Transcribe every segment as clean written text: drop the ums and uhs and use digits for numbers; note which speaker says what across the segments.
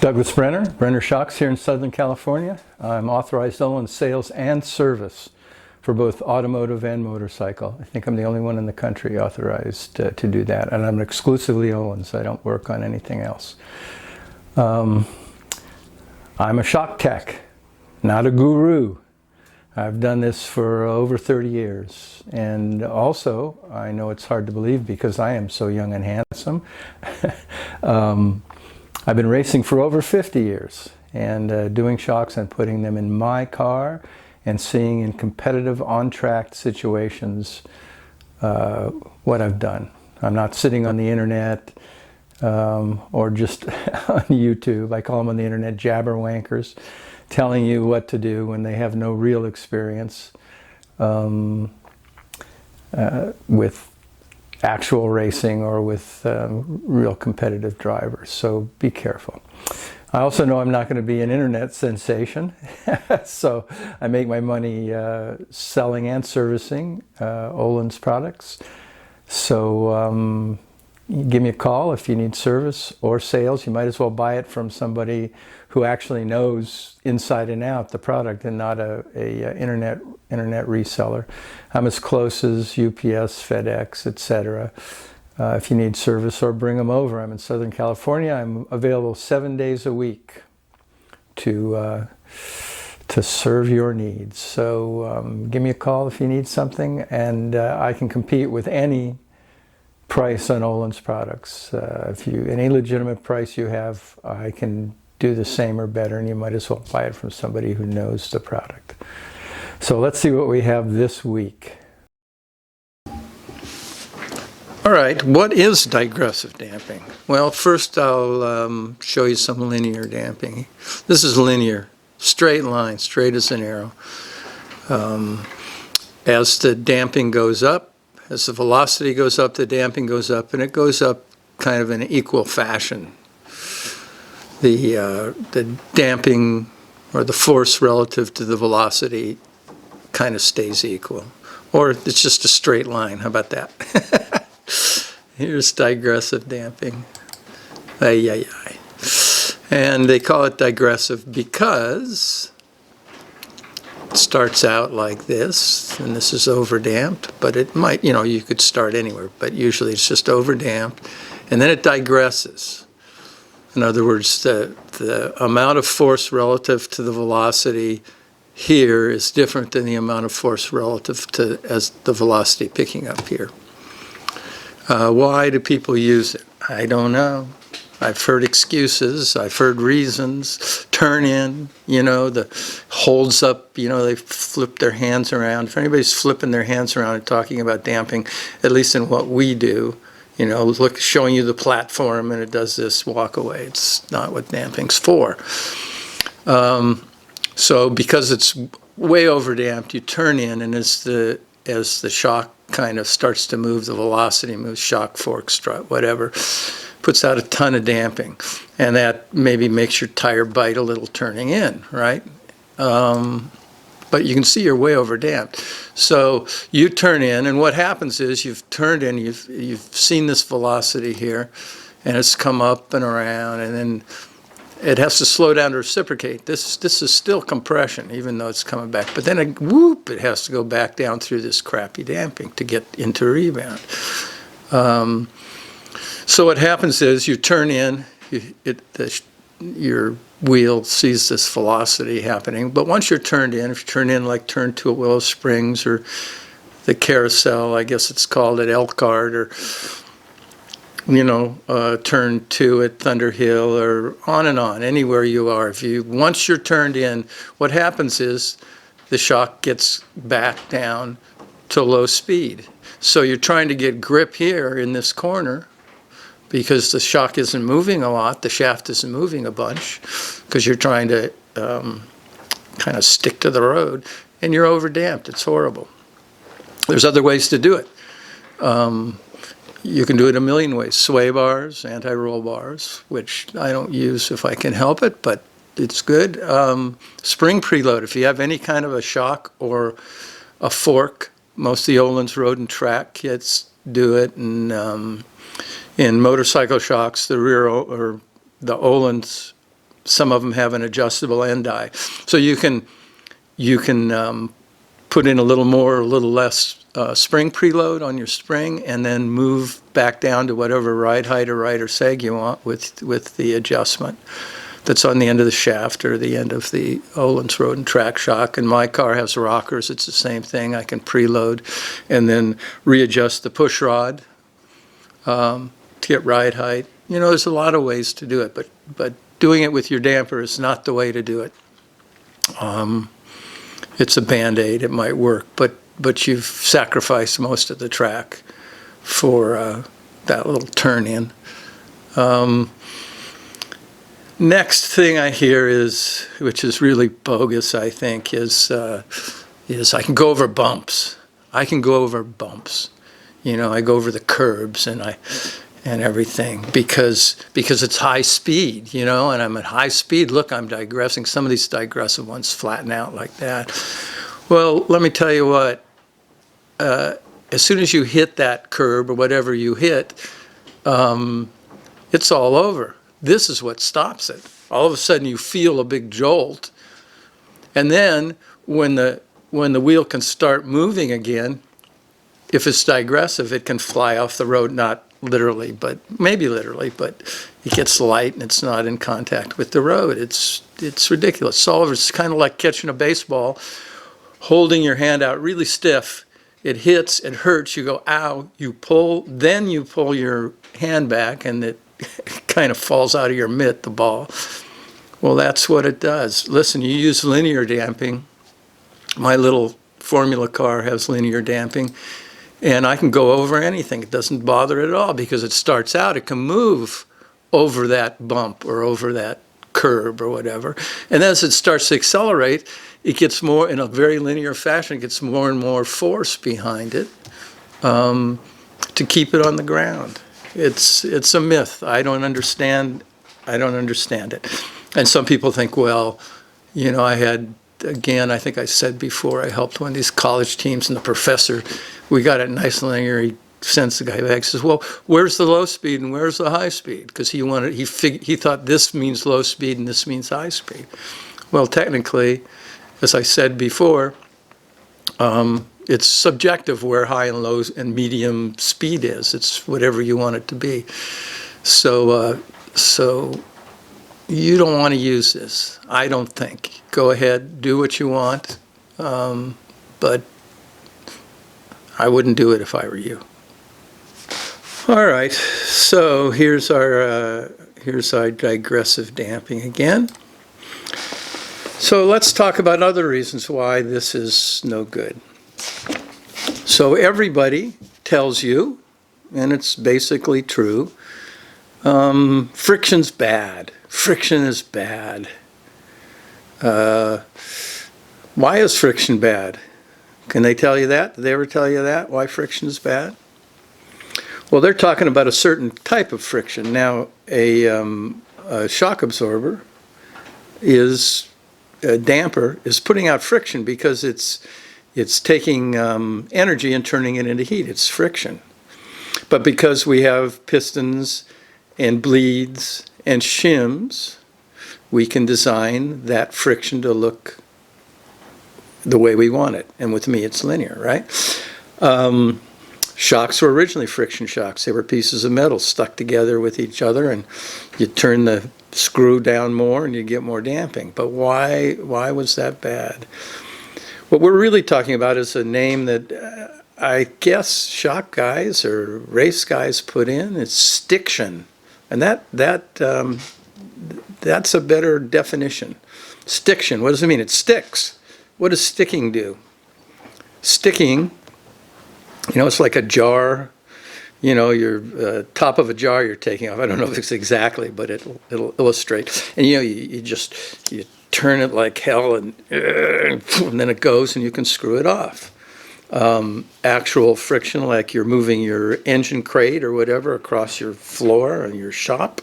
Speaker 1: Douglas Brenner Shocks here in Southern California. I'm authorized Ohlins sales and service for both automotive and motorcycle. I think I'm the only one in the country authorized to do that, and I'm exclusively Ohlins. I don't work on anything else. I'm a shock tech, not a guru. I've done this for over 30 years, and also I know it's hard to believe because I am so young and handsome. I've been racing for over 50 years and doing shocks and putting them in my car and seeing in competitive on-track situations what I've done. I'm not sitting on the internet or just on YouTube. I call them on the internet jabberwankers, telling you what to do when they have no real experience with actual racing or with real competitive drivers. So be careful. I also know I'm not going to be an internet sensation, so I make my money selling and servicing Ohlins products. So give me a call if you need service or sales. You might as well buy it from somebody who actually knows inside and out the product and not a internet reseller. I'm as close as UPS, FedEx, etc. If you need service or bring them over. I'm in Southern California. I'm available 7 days a week to serve your needs. So give me a call if you need something, and I can compete with any price on Ohlins products. Any legitimate price you have, I can do the same or better, and you might as well buy it from somebody who knows the product. So let's see what we have this week. All right, what is digressive damping? Well, first I'll show you some linear damping. This is linear, straight line, straight as an arrow. As the damping goes up, as the velocity goes up, the damping goes up, and it goes up kind of in equal fashion. The damping, or the force relative to the velocity, kind of stays equal. Or it's just a straight line. How about that? Here's digressive damping. Ay, ay, ay. And they call it digressive because it starts out like this, and this is overdamped, but it might, you could start anywhere, but usually it's just overdamped, and then it digresses. In other words, the amount of force relative to the velocity here is different than the amount of force relative to as the velocity picking up here. Why do people use it? I don't know. I've heard excuses. I've heard reasons. Turn in, the holds up, they flip their hands around. If anybody's flipping their hands around and talking about damping, at least in what we do, showing you the platform and it does this, walk away. It's not what damping's for. So because it's way overdamped, you turn in, and as the shock kind of starts to move, the velocity moves, shock, fork, strut, whatever, puts out a ton of damping. And that maybe makes your tire bite a little turning in, right? But you can see you're way overdamped. So you turn in, and what happens is you've turned in, you've seen this velocity here, and it's come up and around, and then it has to slow down to reciprocate. This is still compression, even though it's coming back. But then, it has to go back down through this crappy damping to get into rebound. So what happens is you turn in, your wheel sees this velocity happening. But once you're turned in, if you turn to a Willow Springs or the carousel, I guess it's called at Elkhart, or turn 2 at Thunderhill, or on and on, anywhere you are. Once you're turned in, what happens is the shock gets back down to low speed. So you're trying to get grip here in this corner because the shock isn't moving a lot, the shaft isn't moving a bunch, because you're trying to kind of stick to the road, and you're overdamped. It's horrible. There's other ways to do it. You can do it a million ways. Sway bars, anti-roll bars, which I don't use if I can help it, but it's good. Spring preload, if you have any kind of a shock or a fork, most of the Ohlins road and track kits do it, and in motorcycle shocks, the rear or the Ohlins some of them have an adjustable end eye. So you can put in a little more or a little less spring preload on your spring, and then move back down to whatever ride height or rider seg you want with the adjustment that's on the end of the shaft or the end of the Ohlins road and track shock. And my car has rockers. It's the same thing. I can preload and then readjust the push rod to get ride height. You know, there's a lot of ways to do it, but doing it with your damper is not the way to do it. It's a Band-Aid. It might work, but you've sacrificed most of the track for that little turn in. Next thing I hear is, which is really bogus, I think, is I can go over bumps. I can go over bumps. You know, I go over the curbs and everything because it's high speed, you know, and I'm at high speed. Look, I'm digressing. Some of these digressive ones flatten out like that. Well, let me tell you what, as soon as you hit that curb or whatever you hit, it's all over. This is what stops it. All of a sudden you feel a big jolt. And then when the wheel can start moving again, if it's digressive, it can fly off the road, not literally, but maybe literally, but it gets light and it's not in contact with the road. It's ridiculous. It's kind of like catching a baseball, holding your hand out really stiff. It hits, it hurts, you go, ow, you pull, then you pull your hand back and it kind of falls out of your mitt, the ball. Well, that's what it does. Listen, you use linear damping. My little formula car has linear damping, and I can go over anything. It doesn't bother it at all because it starts out, it can move over that bump or over that curb or whatever. And as it starts to accelerate, it gets more, in a very linear fashion, it gets more and more force behind it to keep it on the ground. It's a myth. I don't understand it. And some people think, well, you know, I think I said before, I helped one of these college teams, and the professor, we got it nice and linear. He sends the guy back, says, well, where's the low speed and where's the high speed? Because he thought this means low speed and this means high speed. Well, technically, as I said before, it's subjective where high and low and medium speed is. It's whatever you want it to be. So you don't want to use this, I don't think. Go ahead, do what you want, but I wouldn't do it if I were you. All right, so here's our digressive damping again. So let's talk about other reasons why this is no good. So everybody tells you, and it's basically true, friction's bad. Friction is bad. Why is friction bad? Can they tell you that? Did they ever tell you that? Why friction is bad? Well, they're talking about a certain type of friction. Now, a shock absorber a damper is putting out friction because it's taking energy and turning it into heat. It's friction. But because we have pistons and bleeds and shims, we can design that friction to look the way we want it. And with me, it's linear, right? Shocks were originally friction shocks. They were pieces of metal stuck together with each other, and you turn the screw down more and you get more damping. But why was that bad? What we're really talking about is a name that I guess shock guys or race guys put in. It's stiction. And that's a better definition. Stiction, what does it mean? It sticks. What does sticking do? Sticking, you know, it's like a jar, you know, your top of a jar you're taking off. I don't know if it's exactly, but it'll illustrate. And you know, you turn it like hell, and then it goes, and you can screw it off. Actual friction, like you're moving your engine crate or whatever across your floor in your shop,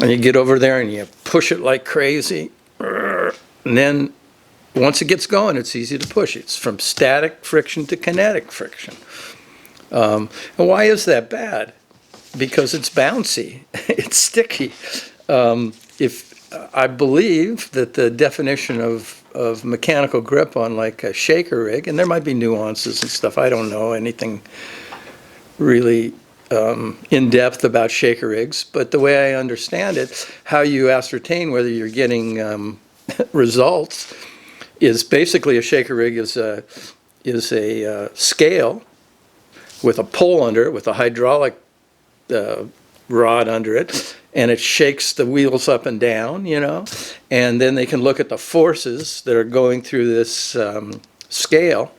Speaker 1: and you get over there and you push it like crazy, and then once it gets going, it's easy to push. It's from static friction to kinetic friction. And why is that bad? Because it's bouncy. It's sticky. I believe that the definition of mechanical grip on like a shaker rig, and there might be nuances and stuff, I don't know anything really in depth about shaker rigs, but the way I understand it, how you ascertain whether you're getting results is basically a shaker rig is a scale with a pole under it, with a hydraulic rod under it, and it shakes the wheels up and down, you know, and then they can look at the forces that are going through this scale,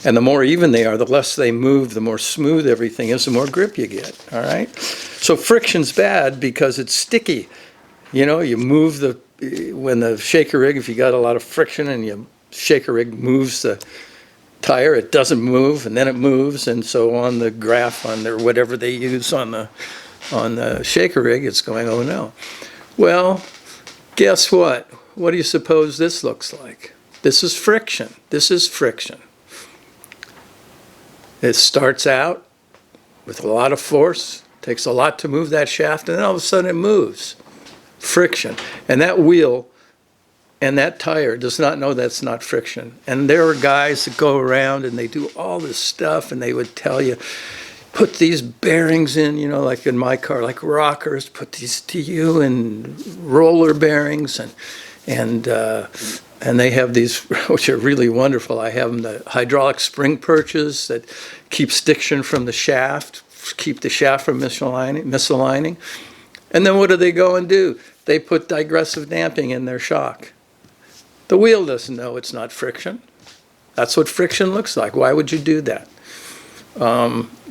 Speaker 1: and the more even they are, the less they move, the more smooth everything is, the more grip you get, all right? So friction's bad because it's sticky. You know, you move when the shaker rig, if you got a lot of friction and your shaker rig moves the tire, it doesn't move, and then it moves, and so on the graph on their whatever they use on the shaker rig, it's going, oh no. Well, guess what? What do you suppose this looks like? This is friction. This is friction. It starts out with a lot of force, takes a lot to move that shaft, and then all of a sudden it moves. Friction. And that wheel and that tire does not know that's not friction. And there are guys that go around and they do all this stuff, and they would tell you, put these bearings in, you know, like in my car, like rockers, put these TU and roller bearings, and they have these, which are really wonderful. I have them, the hydraulic spring perches that keep stiction from the shaft, keep the shaft from misaligning. And then what do they go and do? They put digressive damping in their shock. The wheel doesn't know it's not friction. That's what friction looks like. Why would you do that?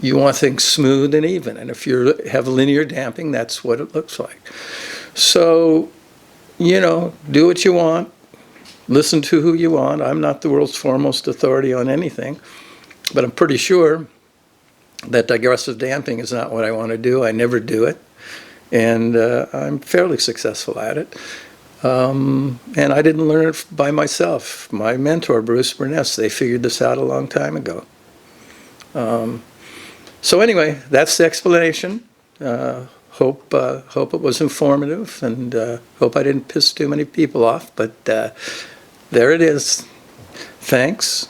Speaker 1: You want things smooth and even, and if you have linear damping, that's what it looks like. So, you know, do what you want. Listen to who you want. I'm not the world's foremost authority on anything, but I'm pretty sure that digressive damping is not what I want to do. I never do it, and I'm fairly successful at it. And I didn't learn it by myself. My mentor, Bruce Burness, they figured this out a long time ago. So anyway, that's the explanation. Hope it was informative, and hope I didn't piss too many people off, but there it is. Thanks.